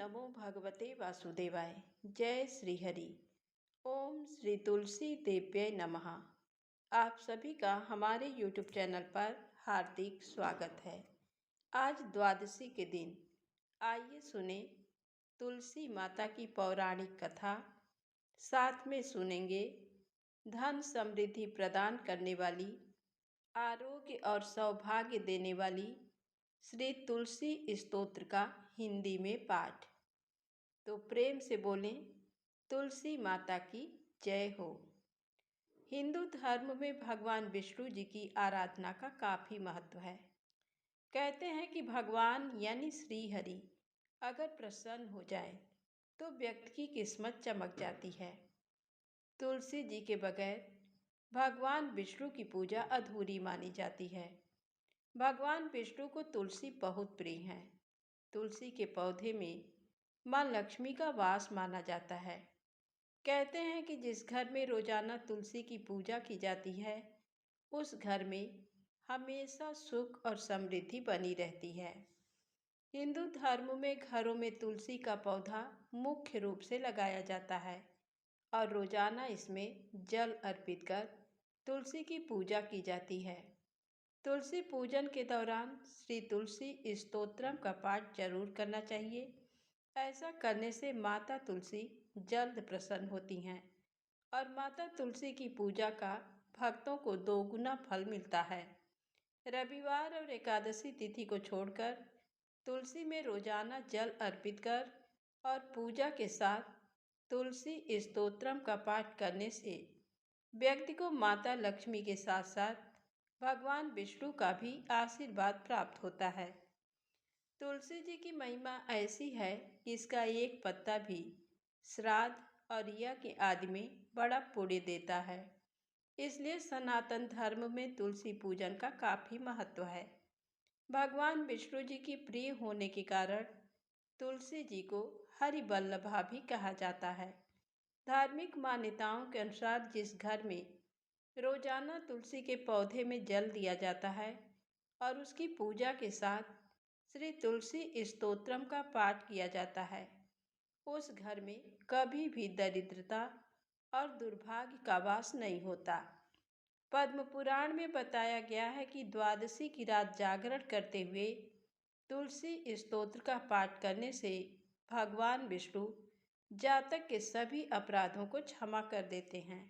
नमो भगवते वासुदेवाय। जय श्री हरि। ओम श्री तुलसी देव्य नमः। आप सभी का हमारे YouTube चैनल पर हार्दिक स्वागत है। आज द्वादशी के दिन आइए सुने तुलसी माता की पौराणिक कथा। साथ में सुनेंगे धन समृद्धि प्रदान करने वाली, आरोग्य और सौभाग्य देने वाली श्री तुलसी स्तोत्र का हिंदी में पाठ। तो प्रेम से बोलें, तुलसी माता की जय हो। हिंदू धर्म में भगवान विष्णु जी की आराधना का काफ़ी महत्व है। कहते हैं कि भगवान यानी श्री हरि अगर प्रसन्न हो जाए तो व्यक्ति की किस्मत चमक जाती है। तुलसी जी के बगैर भगवान विष्णु की पूजा अधूरी मानी जाती है। भगवान विष्णु को तुलसी बहुत प्रिय है। तुलसी के पौधे में माँ लक्ष्मी का वास माना जाता है। कहते हैं कि जिस घर में रोजाना तुलसी की पूजा की जाती है उस घर में हमेशा सुख और समृद्धि बनी रहती है। हिंदू धर्म में घरों में तुलसी का पौधा मुख्य रूप से लगाया जाता है और रोजाना इसमें जल अर्पित कर तुलसी की पूजा की जाती है। तुलसी पूजन के दौरान श्री तुलसी स्तोत्रम का पाठ जरूर करना चाहिए। ऐसा करने से माता तुलसी जल्द प्रसन्न होती हैं और माता तुलसी की पूजा का भक्तों को दोगुना फल मिलता है। रविवार और एकादशी तिथि को छोड़कर तुलसी में रोजाना जल अर्पित कर और पूजा के साथ तुलसी स्तोत्रम का पाठ करने से व्यक्ति को माता लक्ष्मी के साथ साथ भगवान विष्णु का भी आशीर्वाद प्राप्त होता है। तुलसी जी की महिमा ऐसी है कि इसका एक पत्ता भी श्राद्ध और यज्ञ आदि में बड़ा पुण्य देता है। इसलिए सनातन धर्म में तुलसी पूजन का काफ़ी महत्व है। भगवान विष्णु जी की प्रिय होने के कारण तुलसी जी को हरिवल्लभा भी कहा जाता है। धार्मिक मान्यताओं के अनुसार जिस घर में रोजाना तुलसी के पौधे में जल दिया जाता है और उसकी पूजा के साथ श्री तुलसी स्तोत्रम का पाठ किया जाता है, उस घर में कभी भी दरिद्रता और दुर्भाग्य का वास नहीं होता। पद्म पुराण में बताया गया है कि द्वादशी की रात जागरण करते हुए तुलसी स्तोत्र का पाठ करने से भगवान विष्णु जातक के सभी अपराधों को क्षमा कर देते हैं।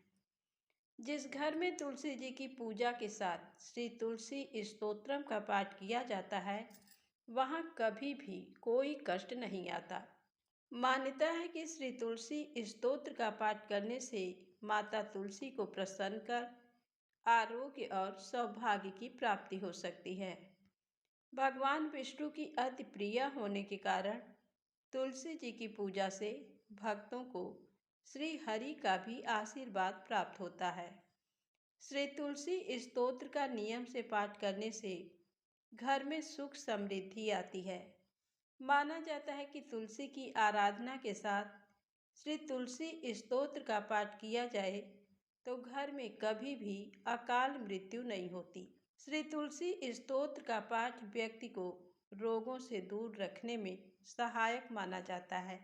जिस घर में तुलसी जी की पूजा के साथ श्री तुलसी स्तोत्रम का पाठ किया जाता है वहाँ कभी भी कोई कष्ट नहीं आता। मान्यता है कि श्री तुलसी स्तोत्र का पाठ करने से माता तुलसी को प्रसन्न कर आरोग्य और सौभाग्य की प्राप्ति हो सकती है। भगवान विष्णु की अति प्रिय होने के कारण तुलसी जी की पूजा से भक्तों को श्री हरि का भी आशीर्वाद प्राप्त होता है। श्री तुलसी स्तोत्र का नियम से पाठ करने से घर में सुख समृद्धि आती है। माना जाता है कि तुलसी की आराधना के साथ श्री तुलसी स्तोत्र का पाठ किया जाए तो घर में कभी भी अकाल मृत्यु नहीं होती। श्री तुलसी स्तोत्र का पाठ व्यक्ति को रोगों से दूर रखने में सहायक माना जाता है।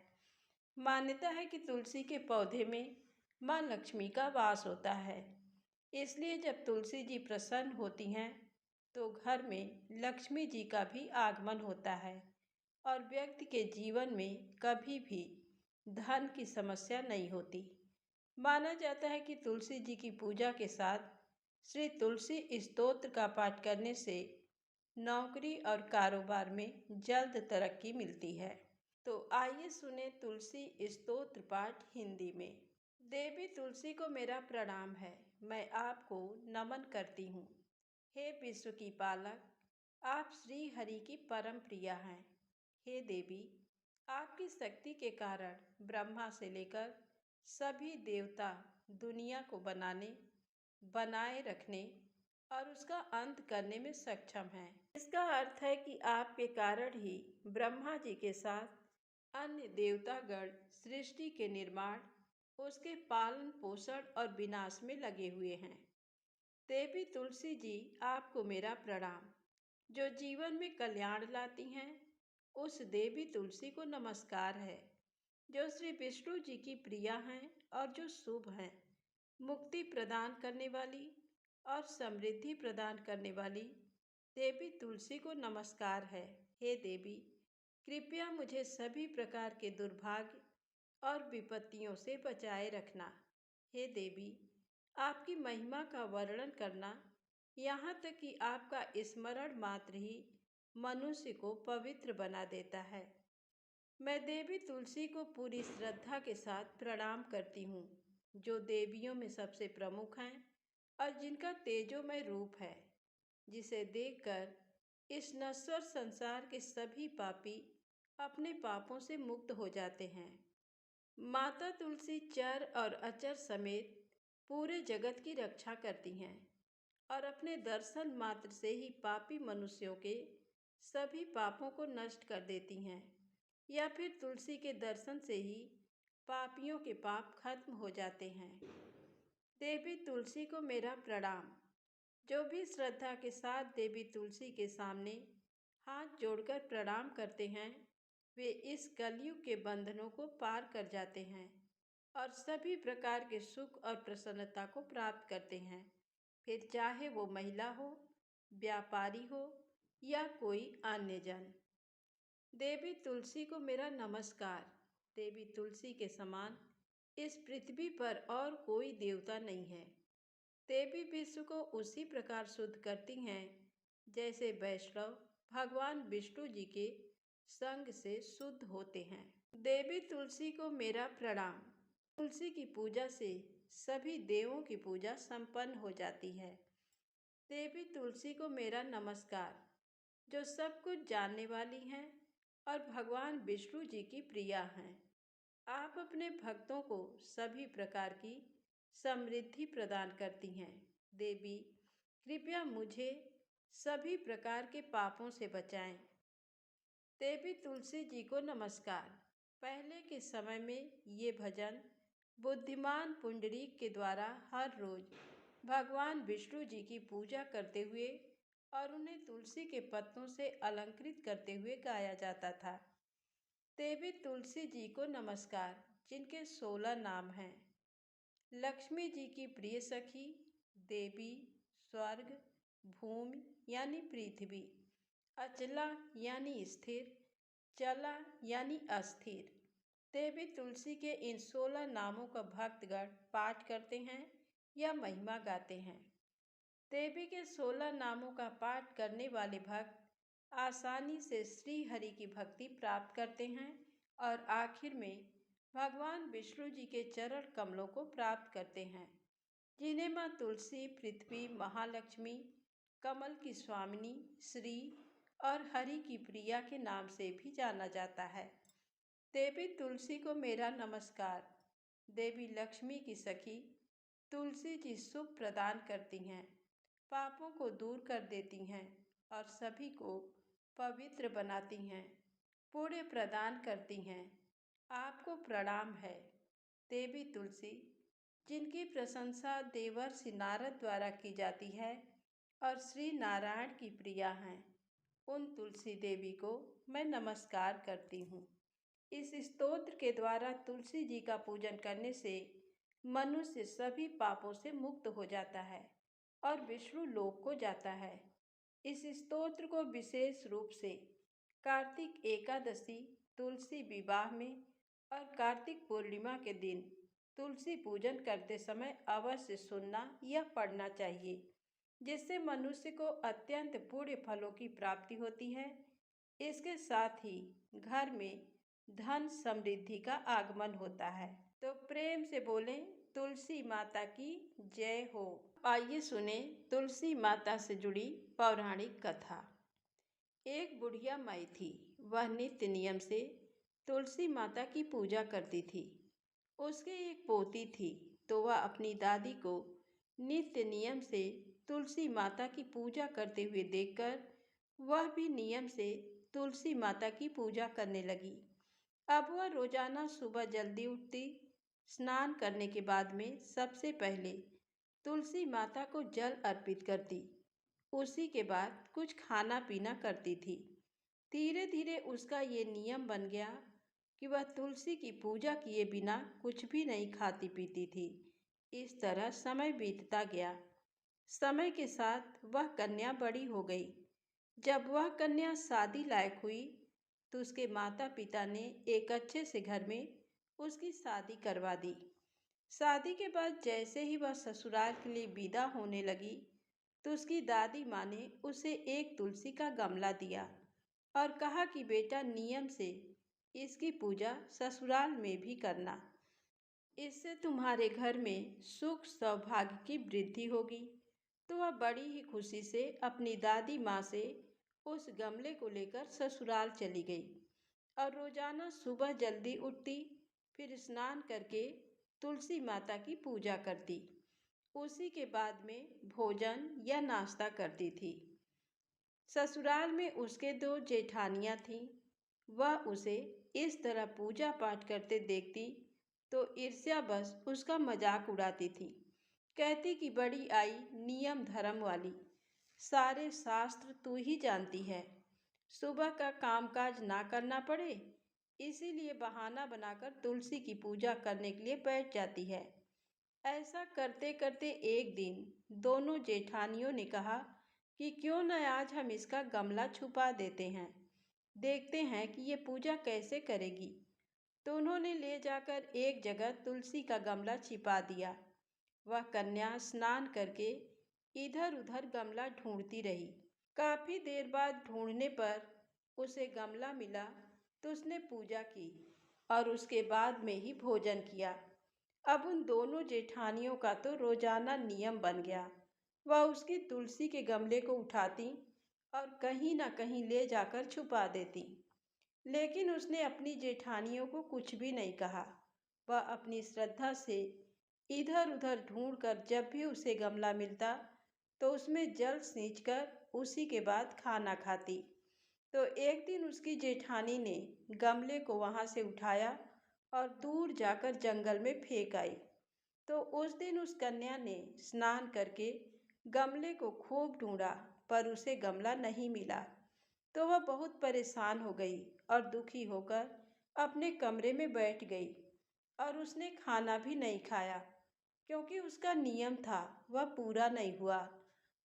मान्यता है कि तुलसी के पौधे में माँ लक्ष्मी का वास होता है। इसलिए जब तुलसी जी प्रसन्न होती हैं तो घर में लक्ष्मी जी का भी आगमन होता है और व्यक्ति के जीवन में कभी भी धन की समस्या नहीं होती। माना जाता है कि तुलसी जी की पूजा के साथ श्री तुलसी स्तोत्र का पाठ करने से नौकरी और कारोबार में जल्द तरक्की मिलती है। तो आइए सुने तुलसी स्तोत्र पाठ हिंदी में। देवी तुलसी को मेरा प्रणाम है, मैं आपको नमन करती हूँ। हे विश्व की पालक, आप श्री हरि की परम प्रिया हैं। हे देवी, आपकी शक्ति के कारण ब्रह्मा से लेकर सभी देवता दुनिया को बनाने, बनाए रखने और उसका अंत करने में सक्षम हैं। इसका अर्थ है कि आपके कारण ही ब्रह्मा जी के साथ अन्य देवतागण सृष्टि के निर्माण, उसके पालन पोषण और विनाश में लगे हुए हैं। देवी तुलसी जी, आपको मेरा प्रणाम, जो जीवन में कल्याण लाती हैं उस देवी तुलसी को नमस्कार है जो श्री विष्णु जी की प्रिया हैं और जो शुभ हैं। मुक्ति प्रदान करने वाली और समृद्धि प्रदान करने वाली देवी तुलसी को नमस्कार है। हे देवी, कृपया मुझे सभी प्रकार के दुर्भाग्य और विपत्तियों से बचाए रखना। हे देवी, आपकी महिमा का वर्णन करना, यहाँ तक कि आपका स्मरण मात्र ही मनुष्य को पवित्र बना देता है। मैं देवी तुलसी को पूरी श्रद्धा के साथ प्रणाम करती हूँ, जो देवियों में सबसे प्रमुख हैं और जिनका तेजोमय रूप है, जिसे देखकर इस नश्वर संसार के सभी पापी अपने पापों से मुक्त हो जाते हैं। माता तुलसी चर और अचर समेत पूरे जगत की रक्षा करती हैं और अपने दर्शन मात्र से ही पापी मनुष्यों के सभी पापों को नष्ट कर देती हैं, या फिर तुलसी के दर्शन से ही पापियों के पाप खत्म हो जाते हैं। देवी तुलसी को मेरा प्रणाम। जो भी श्रद्धा के साथ देवी तुलसी के सामने हाथ जोड़कर प्रणाम करते हैं, वे इस कलयुग के बंधनों को पार कर जाते हैं और सभी प्रकार के सुख और प्रसन्नता को प्राप्त करते हैं, फिर चाहे वो महिला हो, व्यापारी हो या कोई अन्य जन। देवी तुलसी को मेरा नमस्कार। देवी तुलसी के समान इस पृथ्वी पर और कोई देवता नहीं है। देवी विश्व को उसी प्रकार शुद्ध करती हैं जैसे वैष्णव भगवान विष्णु जी के संग से शुद्ध होते हैं। देवी तुलसी को मेरा प्रणाम। तुलसी की पूजा से सभी देवों की पूजा संपन्न हो जाती है। देवी तुलसी को मेरा नमस्कार, जो सब कुछ जानने वाली हैं और भगवान विष्णु जी की प्रिया हैं। आप अपने भक्तों को सभी प्रकार की समृद्धि प्रदान करती हैं। देवी, कृपया मुझे सभी प्रकार के पापों से बचाएं। देवी तुलसी जी को नमस्कार। पहले के समय में ये भजन बुद्धिमान पुंडरीक के द्वारा हर रोज भगवान विष्णु जी की पूजा करते हुए और उन्हें तुलसी के पत्तों से अलंकृत करते हुए गाया जाता था। देवी तुलसी जी को नमस्कार, जिनके 16 नाम हैं। लक्ष्मी जी की प्रिय सखी, देवी, स्वर्ग, भूमि यानी पृथ्वी, अचला यानी स्थिर, चला यानी अस्थिर। देवी तुलसी के इन 16 नामों का भक्तगण पाठ करते हैं या महिमा गाते हैं। देवी के 16 नामों का पाठ करने वाले भक्त आसानी से श्री हरि की भक्ति प्राप्त करते हैं और आखिर में भगवान विष्णु जी के चरण कमलों को प्राप्त करते हैं, जिन्हें माँ तुलसी, पृथ्वी, महालक्ष्मी, कमल की स्वामिनी, श्री और हरि की प्रिया के नाम से भी जाना जाता है। देवी तुलसी को मेरा नमस्कार। देवी लक्ष्मी की सखी तुलसी जी सुख प्रदान करती हैं, पापों को दूर कर देती हैं और सभी को पवित्र बनाती हैं, पुण्य प्रदान करती हैं। आपको प्रणाम है देवी तुलसी, जिनकी प्रशंसा देवर्षि नारद द्वारा की जाती है और श्री नारायण की प्रिया हैं। उन तुलसी देवी को मैं नमस्कार करती हूँ। इस स्तोत्र के द्वारा तुलसी जी का पूजन करने से मनुष्य सभी पापों से मुक्त हो जाता है और विष्णु लोक को जाता है। इस स्तोत्र को विशेष रूप से कार्तिक एकादशी, तुलसी विवाह में और कार्तिक पूर्णिमा के दिन तुलसी पूजन करते समय अवश्य सुनना या पढ़ना चाहिए, जिससे मनुष्य को अत्यंत पुण्य फलों की प्राप्ति होती है। इसके साथ ही घर में धन समृद्धि का आगमन होता है। तो प्रेम से बोलें तुलसी माता की जय हो। आइए सुने तुलसी माता से जुड़ी पौराणिक कथा। एक बुढ़िया माई थी। वह नित्य नियम से तुलसी माता की पूजा करती थी। उसके एक पोती थी, तो वह अपनी दादी को नित्य नियम से तुलसी माता की पूजा करते हुए देखकर वह भी नियम से तुलसी माता की पूजा करने लगी। अब वह रोजाना सुबह जल्दी उठती, स्नान करने के बाद में सबसे पहले तुलसी माता को जल अर्पित करती, उसी के बाद कुछ खाना पीना करती थी। धीरे धीरे उसका ये नियम बन गया कि वह तुलसी की पूजा किए बिना कुछ भी नहीं खाती पीती थी। इस तरह समय बीतता गया। समय के साथ वह कन्या बड़ी हो गई। जब वह कन्या शादी लायक हुई तो उसके माता पिता ने एक अच्छे से घर में उसकी शादी करवा दी। शादी के बाद जैसे ही वह ससुराल के लिए विदा होने लगी तो उसकी दादी माँ ने उसे एक तुलसी का गमला दिया और कहा कि बेटा नियम से इसकी पूजा ससुराल में भी करना। इससे तुम्हारे घर में सुख सौभाग्य की वृद्धि होगी। तो वह बड़ी ही खुशी से अपनी दादी माँ से उस गमले को लेकर ससुराल चली गई और रोजाना सुबह जल्दी उठती, फिर स्नान करके तुलसी माता की पूजा करती। उसी के बाद में भोजन या नाश्ता करती थी। ससुराल में उसके दो जेठानियां थीं। वह उसे इस तरह पूजा पाठ करते देखती तो ईर्ष्यावश उसका मजाक उड़ाती थी। कहती कि बड़ी आई नियम धर्म वाली, सारे शास्त्र तू ही जानती है। सुबह का कामकाज ना करना पड़े इसीलिए बहाना बनाकर तुलसी की पूजा करने के लिए बैठ जाती है। ऐसा करते करते एक दिन दोनों जेठानियों ने कहा कि क्यों न आज हम इसका गमला छुपा देते हैं, देखते हैं कि ये पूजा कैसे करेगी। तो उन्होंने ले जाकर एक जगह तुलसी का गमला छिपा दिया। वह कन्या स्नान करके इधर उधर गमला ढूंढती रही। काफी देर बाद ढूंढने पर उसे गमला मिला तो उसने पूजा की और उसके बाद में ही भोजन किया। अब उन दोनों जेठानियों का तो रोजाना नियम बन गया। वह उसकी तुलसी के गमले को उठाती और कहीं ना कहीं ले जाकर छुपा देती। लेकिन उसने अपनी जेठानियों को कुछ भी नहीं कहा। वह अपनी श्रद्धा से इधर उधर ढूंढकर जब भी उसे गमला मिलता तो उसमें जल सींचकर उसी के बाद खाना खाती। तो एक दिन उसकी जेठानी ने गमले को वहां से उठाया और दूर जाकर जंगल में फेंक आई। तो उस दिन उस कन्या ने स्नान करके गमले को खूब ढूंढा पर उसे गमला नहीं मिला। तो वह बहुत परेशान हो गई और दुखी होकर अपने कमरे में बैठ गई और उसने खाना भी नहीं खाया क्योंकि उसका नियम था वह पूरा नहीं हुआ।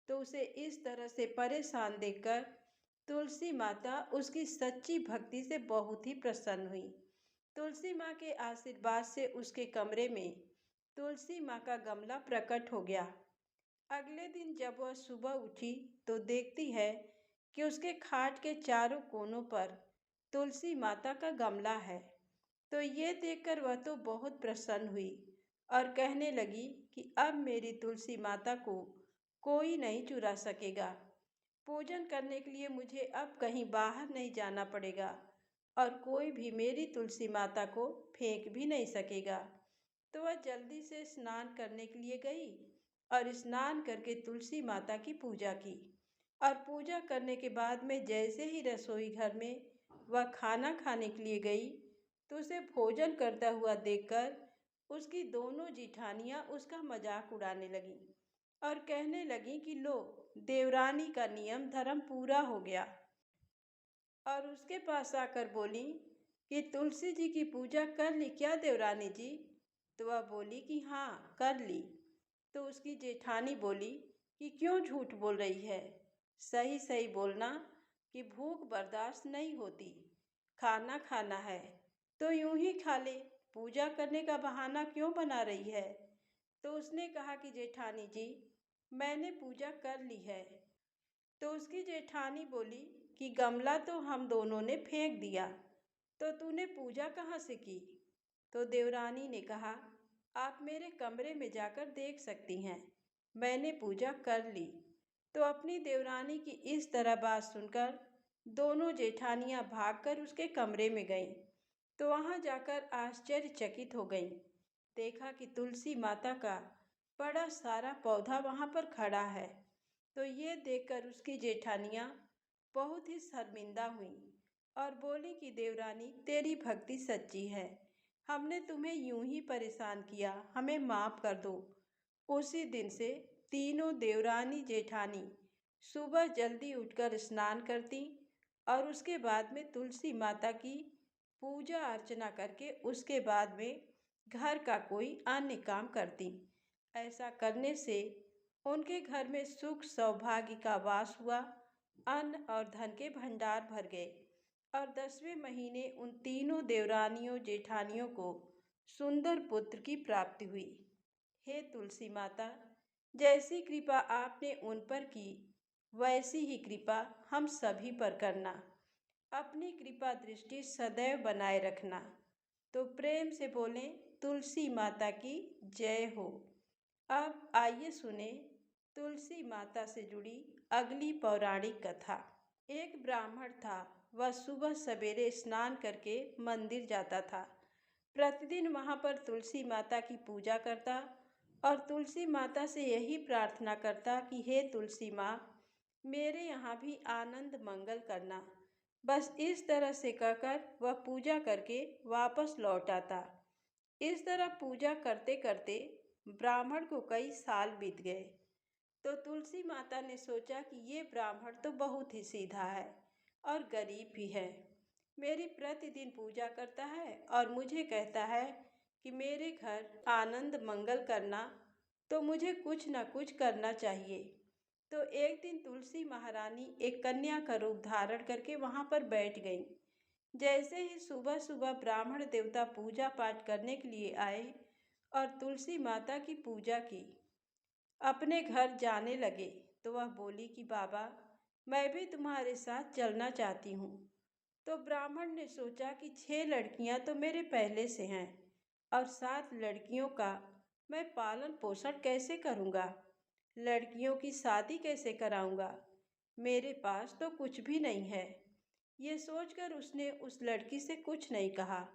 तो उसे इस तरह से परेशान देखकर तुलसी माता उसकी सच्ची भक्ति से बहुत ही प्रसन्न हुई। तुलसी माँ के आशीर्वाद से उसके कमरे में तुलसी माँ का गमला प्रकट हो गया। अगले दिन जब वह सुबह उठी तो देखती है कि उसके खाट के चारों कोनों पर तुलसी माता का गमला है। तो ये देखकर वह तो बहुत प्रसन्न हुई और कहने लगी कि अब मेरी तुलसी माता को कोई नहीं चुरा सकेगा। पूजन करने के लिए मुझे अब कहीं बाहर नहीं जाना पड़ेगा और कोई भी मेरी तुलसी माता को फेंक भी नहीं सकेगा। तो वह जल्दी से स्नान करने के लिए गई और स्नान करके तुलसी माता की पूजा की। और पूजा करने के बाद में जैसे ही रसोई घर में वह खाना खाने के लिए गई तो उसे भोजन करता हुआ देखकर उसकी दोनों जिठानियां उसका मजाक उड़ाने लगीं और कहने लगी कि लो, देवरानी का नियम धर्म पूरा हो गया। और उसके पास आकर बोली कि तुलसी जी की पूजा कर ली क्या देवरानी जी? तो वह बोली कि हाँ कर ली। तो उसकी जेठानी बोली कि क्यों झूठ बोल रही है, सही सही बोलना कि भूख बर्दाश्त नहीं होती, खाना खाना है तो यूं ही खा ले, पूजा करने का बहाना क्यों बना रही है। तो उसने कहा कि जेठानी जी मैंने पूजा कर ली है। तो उसकी जेठानी बोली कि गमला तो हम दोनों ने फेंक दिया, तो तूने पूजा कहाँ से की? तो देवरानी ने कहा आप मेरे कमरे में जाकर देख सकती हैं, मैंने पूजा कर ली। तो अपनी देवरानी की इस तरह बात सुनकर दोनों जेठानियां भागकर उसके कमरे में गईं। तो वहां जाकर आश्चर्यचकित हो गईं। देखा कि तुलसी माता का बड़ा सारा पौधा वहां पर खड़ा है। तो ये देखकर उसकी जेठानियां बहुत ही शर्मिंदा हुईं और बोली कि देवरानी तेरी भक्ति सच्ची है, हमने तुम्हें यूं ही परेशान किया, हमें माफ कर दो। उसी दिन से तीनों देवरानी जेठानी सुबह जल्दी उठकर स्नान करती और उसके बाद में तुलसी माता की पूजा अर्चना करके उसके बाद में घर का कोई अन्य काम करती। ऐसा करने से उनके घर में सुख सौभाग्य का वास हुआ, अन्न और धन के भंडार भर गए और 10वें महीने उन तीनों देवरानियों जेठानियों को सुंदर पुत्र की प्राप्ति हुई। हे तुलसी माता, जैसी कृपा आपने उन पर की वैसी ही कृपा हम सभी पर करना। अपनी कृपा दृष्टि सदैव बनाए रखना। तो प्रेम से बोलें, तुलसी माता की जय हो। अब आइए सुने तुलसी माता से जुड़ी अगली पौराणिक कथा। एक ब्राह्मण था। वह सुबह सवेरे स्नान करके मंदिर जाता था। प्रतिदिन वहाँ पर तुलसी माता की पूजा करता और तुलसी माता से यही प्रार्थना करता कि हे तुलसी माँ, मेरे यहाँ भी आनंद मंगल करना। बस इस तरह से कहकर वह पूजा करके वापस लौट आता। इस तरह पूजा करते करते ब्राह्मण को कई साल बीत गए। तो तुलसी माता ने सोचा कि ये ब्राह्मण तो बहुत ही सीधा है और गरीब भी है। मेरी प्रतिदिन पूजा करता है और मुझे कहता है कि मेरे घर आनंद मंगल करना, तो मुझे कुछ न कुछ करना चाहिए। तो एक दिन तुलसी महारानी एक कन्या का रूप धारण करके वहाँ पर बैठ गई। जैसे ही सुबह सुबह ब्राह्मण देवता पूजा पाठ करने के लिए आए और तुलसी माता की पूजा की, अपने घर जाने लगे, तो वह बोली कि बाबा, मैं भी तुम्हारे साथ चलना चाहती हूँ। तो ब्राह्मण ने सोचा कि 6 लड़कियाँ तो मेरे पहले से हैं और 7 लड़कियों का मैं पालन पोषण कैसे करूँगा, लड़कियों की शादी कैसे कराऊँगा, मेरे पास तो कुछ भी नहीं है। ये सोचकर उसने उस लड़की से कुछ नहीं कहा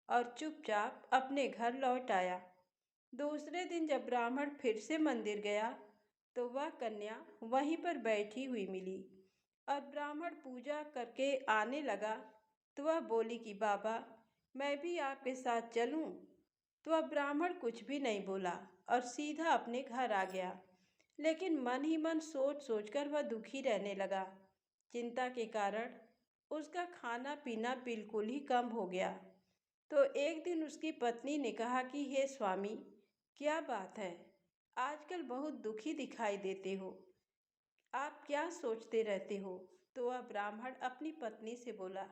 और चुपचाप अपने घर लौट आया। दूसरे दिन जब ब्राह्मण फिर से मंदिर गया तो वह कन्या वहीं पर बैठी हुई मिली और ब्राह्मण पूजा करके आने लगा तो वह बोली कि बाबा, मैं भी आपके साथ चलूं। तो वह ब्राह्मण कुछ भी नहीं बोला और सीधा अपने घर आ गया। लेकिन मन ही मन सोच सोचकर वह दुखी रहने लगा। चिंता के कारण उसका खाना पीना बिल्कुल ही कम हो गया। तो एक दिन उसकी पत्नी ने कहा कि हे स्वामी, क्या बात है, आजकल बहुत दुखी दिखाई देते हो, आप क्या सोचते रहते हो। तो वह ब्राह्मण अपनी पत्नी से बोला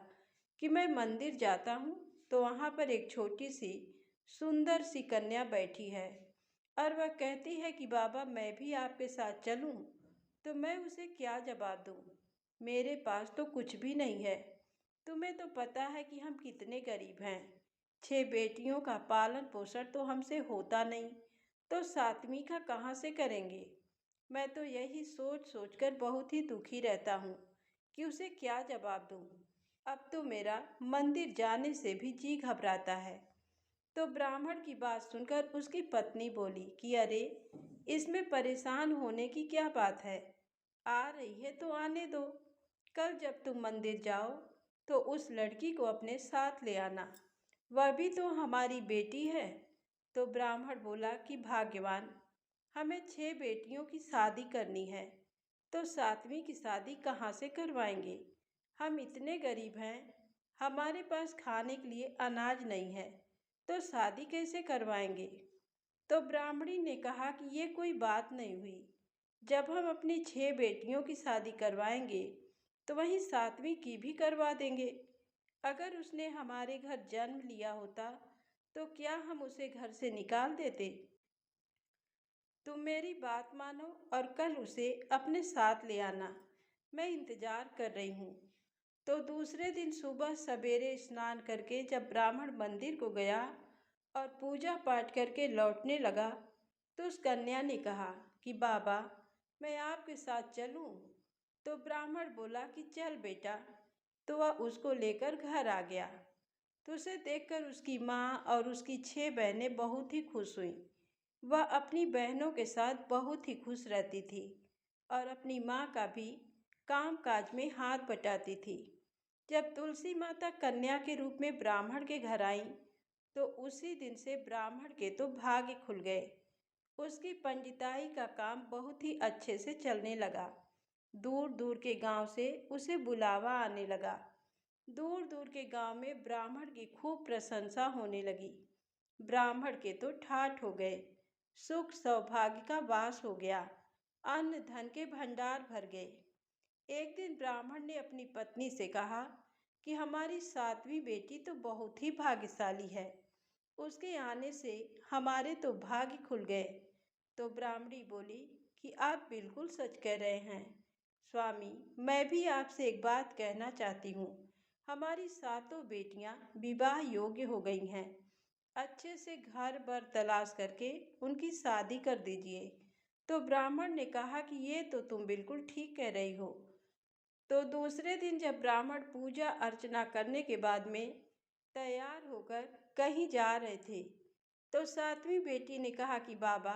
कि मैं मंदिर जाता हूँ तो वहाँ पर एक छोटी सी सुंदर सी कन्या बैठी है और वह कहती है कि बाबा, मैं भी आपके साथ चलूँ। तो मैं उसे क्या जवाब दूँ, मेरे पास तो कुछ भी नहीं है। तुम्हें तो पता है कि हम कितने गरीब हैं, 6 बेटियों का पालन पोषण तो हमसे होता नहीं, तो 7वीं का कहाँ से करेंगे। मैं तो यही सोच सोचकर बहुत ही दुखी रहता हूँ कि उसे क्या जवाब दूँ। अब तो मेरा मंदिर जाने से भी जी घबराता है। तो ब्राह्मण की बात सुनकर उसकी पत्नी बोली कि अरे, इसमें परेशान होने की क्या बात है, आ रही है तो आने दो। कल जब तुम मंदिर जाओ तो उस लड़की को अपने साथ ले आना, वह भी तो हमारी बेटी है। तो ब्राह्मण बोला कि भाग्यवान, हमें 6 बेटियों की शादी करनी है, तो 7वीं की शादी कहाँ से करवाएंगे। हम इतने गरीब हैं, हमारे पास खाने के लिए अनाज नहीं है, तो शादी कैसे करवाएंगे। तो ब्राह्मणी ने कहा कि ये कोई बात नहीं हुई, जब हम अपनी 6 बेटियों की शादी करवाएंगे तो वहीं 7वीं की भी करवा देंगे। अगर उसने हमारे घर जन्म लिया होता तो क्या हम उसे घर से निकाल देते। तुम मेरी बात मानो और कल उसे अपने साथ ले आना, मैं इंतजार कर रही हूँ। तो दूसरे दिन सुबह सवेरे स्नान करके जब ब्राह्मण मंदिर को गया और पूजा पाठ करके लौटने लगा तो उस कन्या ने कहा कि बाबा, मैं आपके साथ चलूं। तो ब्राह्मण बोला कि चल बेटा। तो वह उसको लेकर घर आ गया। तो उसे देखकर उसकी माँ और उसकी 6 बहनें बहुत ही खुश हुईं। वह अपनी बहनों के साथ बहुत ही खुश रहती थी और अपनी माँ का भी काम काज में हाथ बटाती थी। जब तुलसी माता कन्या के रूप में ब्राह्मण के घर आई तो उसी दिन से ब्राह्मण के तो भाग्य खुल गए। उसकी पंडिताई का काम बहुत ही अच्छे से चलने लगा। दूर दूर के गांव से उसे बुलावा आने लगा। दूर दूर के गांव में ब्राह्मण की खूब प्रशंसा होने लगी। ब्राह्मण के तो ठाठ हो गए। सुख सौभाग्य का वास हो गया। अन्न धन के भंडार भर गए। एक दिन ब्राह्मण ने अपनी पत्नी से कहा कि हमारी सातवीं बेटी तो बहुत ही भाग्यशाली है। उसके आने से हमारे तो भाग्य खुल गए। तो ब्राह्मणी बोली कि आप बिल्कुल सच कह रहे हैं स्वामी, मैं भी आपसे एक बात कहना चाहती हूँ। हमारी सातों बेटियां विवाह योग्य हो गई हैं। अच्छे से घर बर तलाश करके उनकी शादी कर दीजिए। तो ब्राह्मण ने कहा कि ये तो तुम बिल्कुल ठीक कह रही हो। तो दूसरे दिन जब ब्राह्मण पूजा अर्चना करने के बाद में तैयार होकर कहीं जा रहे थे, तो सातवीं बेटी ने कहा कि बाबा,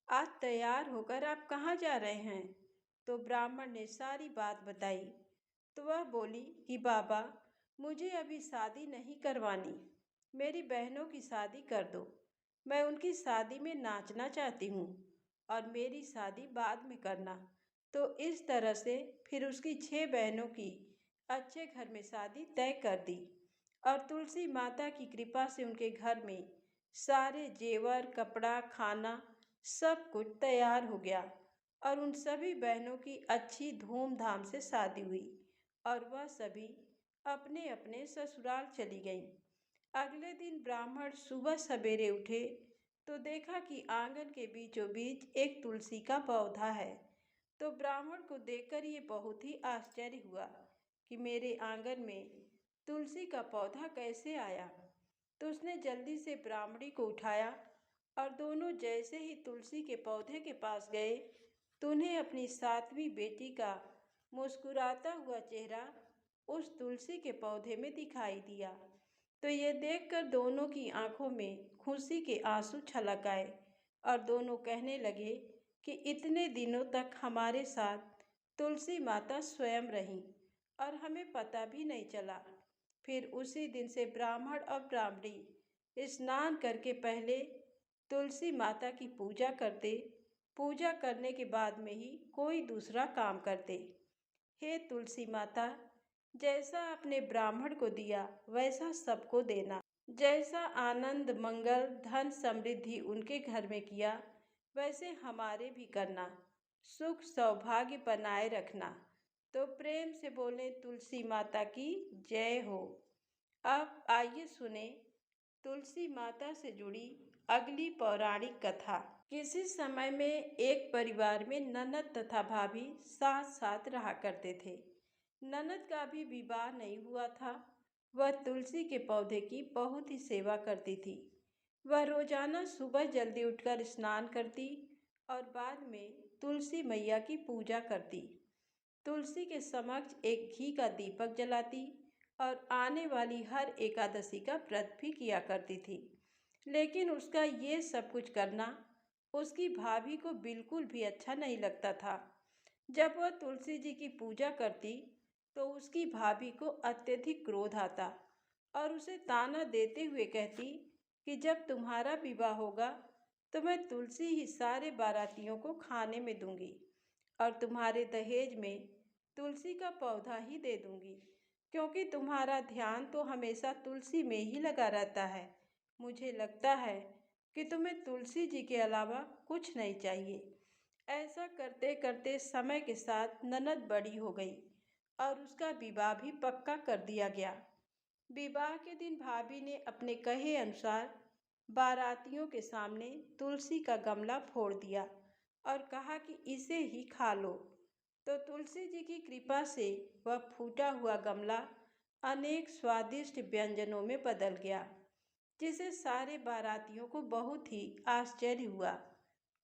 आज तैयार होकर आप कहाँ जा रहे हैं? तो ब्राह्मण ने सारी बात बताई। तो वह बोली कि बाबा, मुझे अभी शादी नहीं करवानी, मेरी बहनों की शादी कर दो। मैं उनकी शादी में नाचना चाहती हूँ और मेरी शादी बाद में करना। तो इस तरह से फिर उसकी 6 बहनों की अच्छे घर में शादी तय कर दी और तुलसी माता की कृपा से उनके घर में सारे जेवर, कपड़ा, खाना सब कुछ तैयार हो गया और उन सभी बहनों की अच्छी धूमधाम से शादी हुई और वह सभी अपने अपने ससुराल चली गईं। अगले दिन ब्राह्मण सुबह सवेरे उठे तो देखा कि आंगन के बीचों बीच एक तुलसी का पौधा है। तो ब्राह्मण को देखकर ये बहुत ही आश्चर्य हुआ कि मेरे आंगन में तुलसी का पौधा कैसे आया। तो उसने जल्दी से ब्राह्मणी को उठाया और दोनों जैसे ही तुलसी के पौधे के पास गए तो उन्हें अपनी सातवीं बेटी का मुस्कुराता हुआ चेहरा उस तुलसी के पौधे में दिखाई दिया। तो ये देखकर दोनों की आंखों में खुशी के आंसू छलक आए और दोनों कहने लगे कि इतने दिनों तक हमारे साथ तुलसी माता स्वयं रहीं और हमें पता भी नहीं चला। फिर उसी दिन से ब्राह्मण और ब्राह्मणी स्नान करके पहले तुलसी माता की पूजा करते, पूजा करने के बाद में ही कोई दूसरा काम करते। हे तुलसी माता, जैसा आपने ब्राह्मण को दिया वैसा सबको देना। जैसा आनंद, मंगल, धन, समृद्धि उनके घर में किया वैसे हमारे भी करना। सुख सौभाग्य बनाए रखना। तो प्रेम से बोले तुलसी माता की जय हो। अब आइए सुने तुलसी माता से जुड़ी अगली पौराणिक कथा। किसी समय में एक परिवार में ननद तथा भाभी साथ साथ रहा करते थे। ननद का भी विवाह नहीं हुआ था। वह तुलसी के पौधे की बहुत ही सेवा करती थी। वह रोजाना सुबह जल्दी उठकर स्नान करती और बाद में तुलसी मैया की पूजा करती। तुलसी के समक्ष एक घी का दीपक जलाती और आने वाली हर एकादशी का व्रत भी किया करती थी। लेकिन उसका ये सब कुछ करना उसकी भाभी को बिल्कुल भी अच्छा नहीं लगता था। जब वह तुलसी जी की पूजा करती तो उसकी भाभी को अत्यधिक क्रोध आता और उसे ताना देते हुए कहती कि जब तुम्हारा विवाह होगा तो मैं तुलसी ही सारे बारातियों को खाने में दूंगी और तुम्हारे दहेज में तुलसी का पौधा ही दे दूंगी, क्योंकि तुम्हारा ध्यान तो हमेशा तुलसी में ही लगा रहता है। मुझे लगता है कि तुम्हें तुलसी जी के अलावा कुछ नहीं चाहिए। ऐसा करते करते समय के साथ ननद बड़ी हो गई और उसका विवाह भी पक्का कर दिया गया। विवाह के दिन भाभी ने अपने कहे अनुसार बारातियों के सामने तुलसी का गमला फोड़ दिया और कहा कि इसे ही खा लो। तो तुलसी जी की कृपा से वह फूटा हुआ गमला अनेक स्वादिष्ट व्यंजनों में बदल गया, जिसे सारे बारातियों को बहुत ही आश्चर्य हुआ।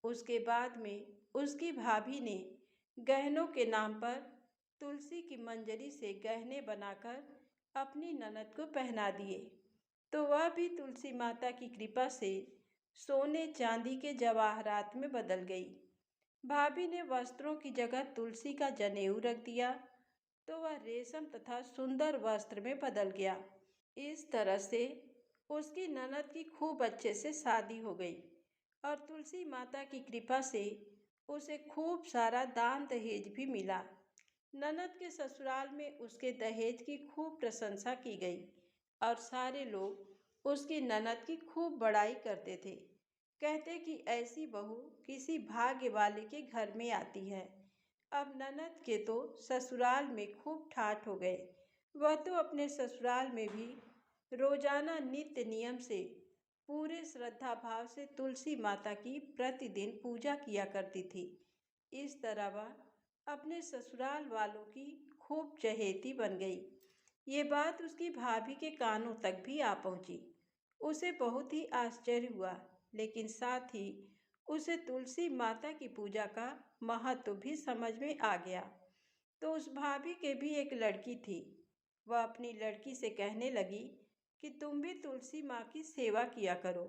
उसके बाद में उसकी भाभी ने गहनों के नाम पर तुलसी की मंजरी से गहने बनाकर अपनी ननद को पहना दिए। तो वह भी तुलसी माता की कृपा से सोने चांदी के जवाहरात में बदल गई। भाभी ने वस्त्रों की जगह तुलसी का जनेऊ रख दिया तो वह रेशम तथा सुंदर वस्त्र में बदल गया। इस तरह से उसकी ननद की खूब अच्छे से शादी हो गई और तुलसी माता की कृपा से उसे खूब सारा दान दहेज भी मिला। ननद के ससुराल में उसके दहेज की खूब प्रशंसा की गई और सारे लोग उसकी ननद की खूब बड़ाई करते थे। कहते कि ऐसी बहू किसी भाग्य वाले के घर में आती है। अब ननद के तो ससुराल में खूब ठाठ हो गए। वह तो अपने ससुराल में भी रोजाना नित्य नियम से पूरे श्रद्धा भाव से तुलसी माता की प्रतिदिन पूजा किया करती थी। इस तरह वह अपने ससुराल वालों की खूब चहेती बन गई। ये बात उसकी भाभी के कानों तक भी आ पहुंची। उसे बहुत ही आश्चर्य हुआ, लेकिन साथ ही उसे तुलसी माता की पूजा का महत्व भी समझ में आ गया। तो उस भाभी के भी एक लड़की थी। वह अपनी लड़की से कहने लगी कि तुम भी तुलसी माँ की सेवा किया करो,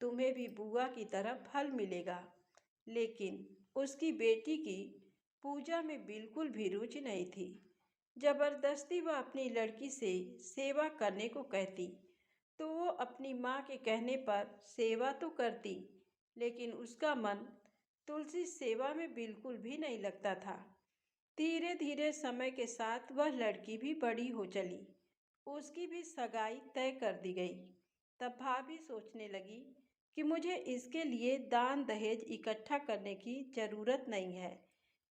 तुम्हें भी बुआ की तरह फल मिलेगा। लेकिन उसकी बेटी की पूजा में बिल्कुल भी रुचि नहीं थी। जबरदस्ती वह अपनी लड़की से सेवा करने को कहती तो वो अपनी माँ के कहने पर सेवा तो करती, लेकिन उसका मन तुलसी सेवा में बिल्कुल भी नहीं लगता था। धीरे धीरे समय के साथ वह लड़की भी बड़ी हो चली। उसकी भी सगाई तय कर दी गई। तब भाभी सोचने लगी कि मुझे इसके लिए दान दहेज इकट्ठा करने की जरूरत नहीं है।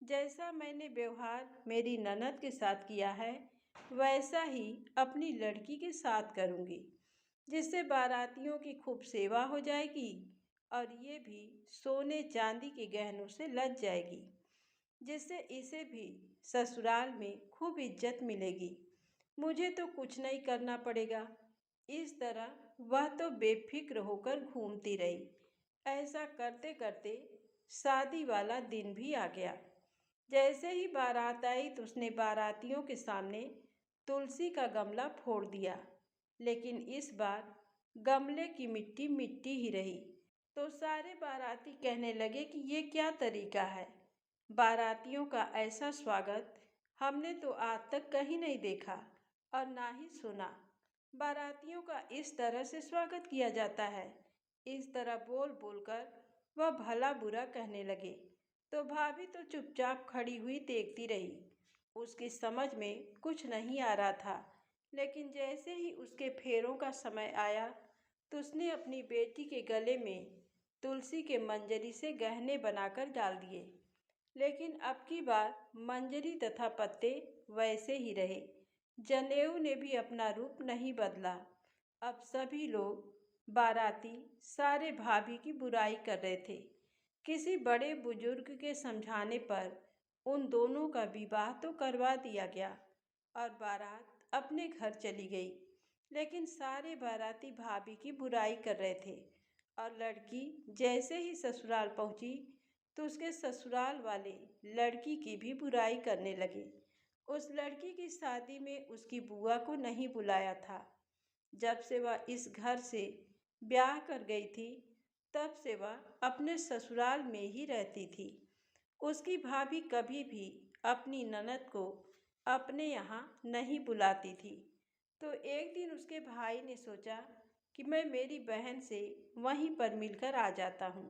जैसा मैंने व्यवहार मेरी ननद के साथ किया है, वैसा ही अपनी लड़की के साथ करूंगी, जिससे बारातियों की खूब सेवा हो जाएगी और ये भी सोने चांदी के गहनों से लज जाएगी, जिससे इसे भी ससुराल में खूब इज्जत मिलेगी। मुझे तो कुछ नहीं करना पड़ेगा। इस तरह वह तो बेफिक्र होकर घूमती रही। ऐसा करते करते शादी वाला दिन भी आ गया। जैसे ही बारात आई तो उसने बारातियों के सामने तुलसी का गमला फोड़ दिया, लेकिन इस बार गमले की मिट्टी मिट्टी ही रही। तो सारे बाराती कहने लगे कि ये क्या तरीका है, बारातियों का ऐसा स्वागत हमने तो आज तक कहीं नहीं देखा और ना ही सुना। बारातियों का इस तरह से स्वागत किया जाता है। इस तरह बोल बोलकर वह भला बुरा कहने लगे। तो भाभी तो चुपचाप खड़ी हुई देखती रही। उसकी समझ में कुछ नहीं आ रहा था, लेकिन जैसे ही उसके फेरों का समय आया तो उसने अपनी बेटी के गले में तुलसी के मंजरी से गहने बनाकर डाल दिए। लेकिन अब की बार मंजरी तथा पत्ते वैसे ही रहे। जनेऊ ने भी अपना रूप नहीं बदला। अब सभी लोग बाराती सारे भाभी की बुराई कर रहे थे। किसी बड़े बुजुर्ग के समझाने पर उन दोनों का विवाह तो करवा दिया गया और बारात अपने घर चली गई। लेकिन सारे बाराती भाभी की बुराई कर रहे थे और लड़की जैसे ही ससुराल पहुंची तो उसके ससुराल वाले लड़की की भी बुराई करने लगे। उस लड़की की शादी में उसकी बुआ को नहीं बुलाया था। जब से वह इस घर से ब्याह कर गई थी, तब से वह अपने ससुराल में ही रहती थी। उसकी भाभी कभी भी अपनी ननद को अपने यहाँ नहीं बुलाती थी। तो एक दिन उसके भाई ने सोचा कि मैं मेरी बहन से वहीं पर मिलकर आ जाता हूँ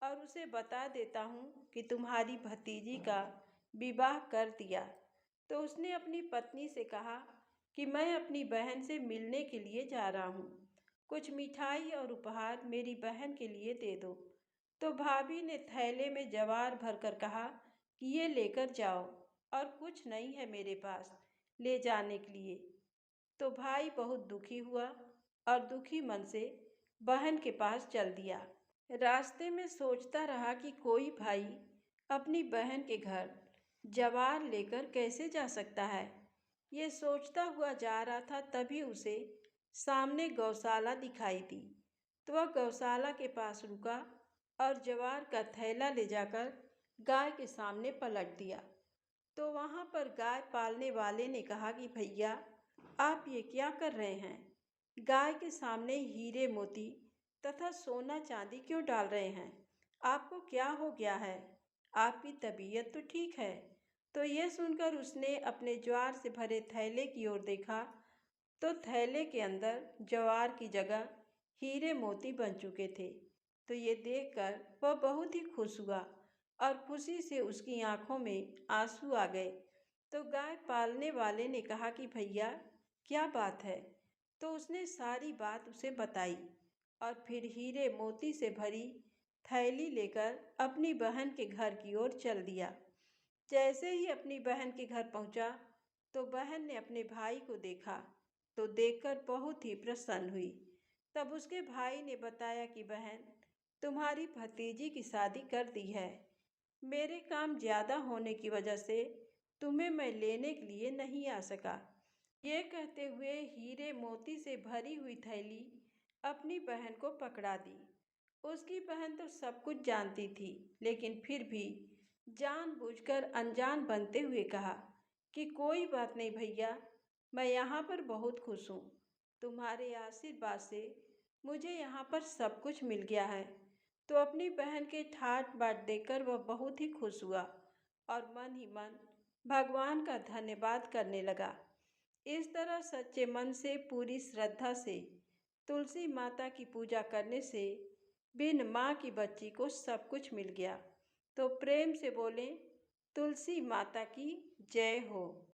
और उसे बता देता हूँ कि तुम्हारी भतीजी का विवाह कर दिया। तो उसने अपनी पत्नी से कहा कि मैं अपनी बहन से मिलने के लिए जा रहा हूँ, कुछ मिठाई और उपहार मेरी बहन के लिए दे दो। तो भाभी ने थैले में जवार भरकर कहा कि ये लेकर जाओ, और कुछ नहीं है मेरे पास ले जाने के लिए। तो भाई बहुत दुखी हुआ और दुखी मन से बहन के पास चल दिया। रास्ते में सोचता रहा कि कोई भाई अपनी बहन के घर जवार लेकर कैसे जा सकता है। ये सोचता हुआ जा रहा था, तभी उसे सामने गौशाला दिखाई दी। तो वह गौशाला के पास रुका और जवार का थैला ले जाकर गाय के सामने पलट दिया। तो वहाँ पर गाय पालने वाले ने कहा कि भैया, आप ये क्या कर रहे हैं? गाय के सामने हीरे मोती तथा सोना चांदी क्यों डाल रहे हैं? आपको क्या हो गया है? आपकी तबीयत तो ठीक है। तो यह सुनकर उसने अपने ज्वार से भरे थैले की ओर देखा, तो थैले के अंदर ज्वार की जगह हीरे मोती बन चुके थे। तो ये देखकर वह बहुत ही खुश हुआ और खुशी से उसकी आंखों में आंसू आ गए। तो गाय पालने वाले ने कहा कि भैया क्या बात है। तो उसने सारी बात उसे बताई और फिर हीरे मोती से भरी थैली लेकर अपनी बहन के घर की ओर चल दिया। जैसे ही अपनी बहन के घर पहुंचा तो बहन ने अपने भाई को देखा तो देखकर बहुत ही प्रसन्न हुई। तब उसके भाई ने बताया कि बहन, तुम्हारी भतीजी की शादी कर दी है। मेरे काम ज़्यादा होने की वजह से तुम्हें मैं लेने के लिए नहीं आ सका। ये कहते हुए हीरे मोती से भरी हुई थैली अपनी बहन को पकड़ा दी। उसकी बहन तो सब कुछ जानती थी, लेकिन फिर भी जानबूझकर अनजान बनते हुए कहा कि कोई बात नहीं भैया, मैं यहाँ पर बहुत खुश हूँ। तुम्हारे आशीर्वाद से मुझे यहाँ पर सब कुछ मिल गया है। तो अपनी बहन के ठाट बाट देखकर वह बहुत ही खुश हुआ और मन ही मन भगवान का धन्यवाद करने लगा। इस तरह सच्चे मन से पूरी श्रद्धा से तुलसी माता की पूजा करने से बिन माँ की बच्ची को सब कुछ मिल गया। तो प्रेम से बोलें, तुलसी माता की जय हो।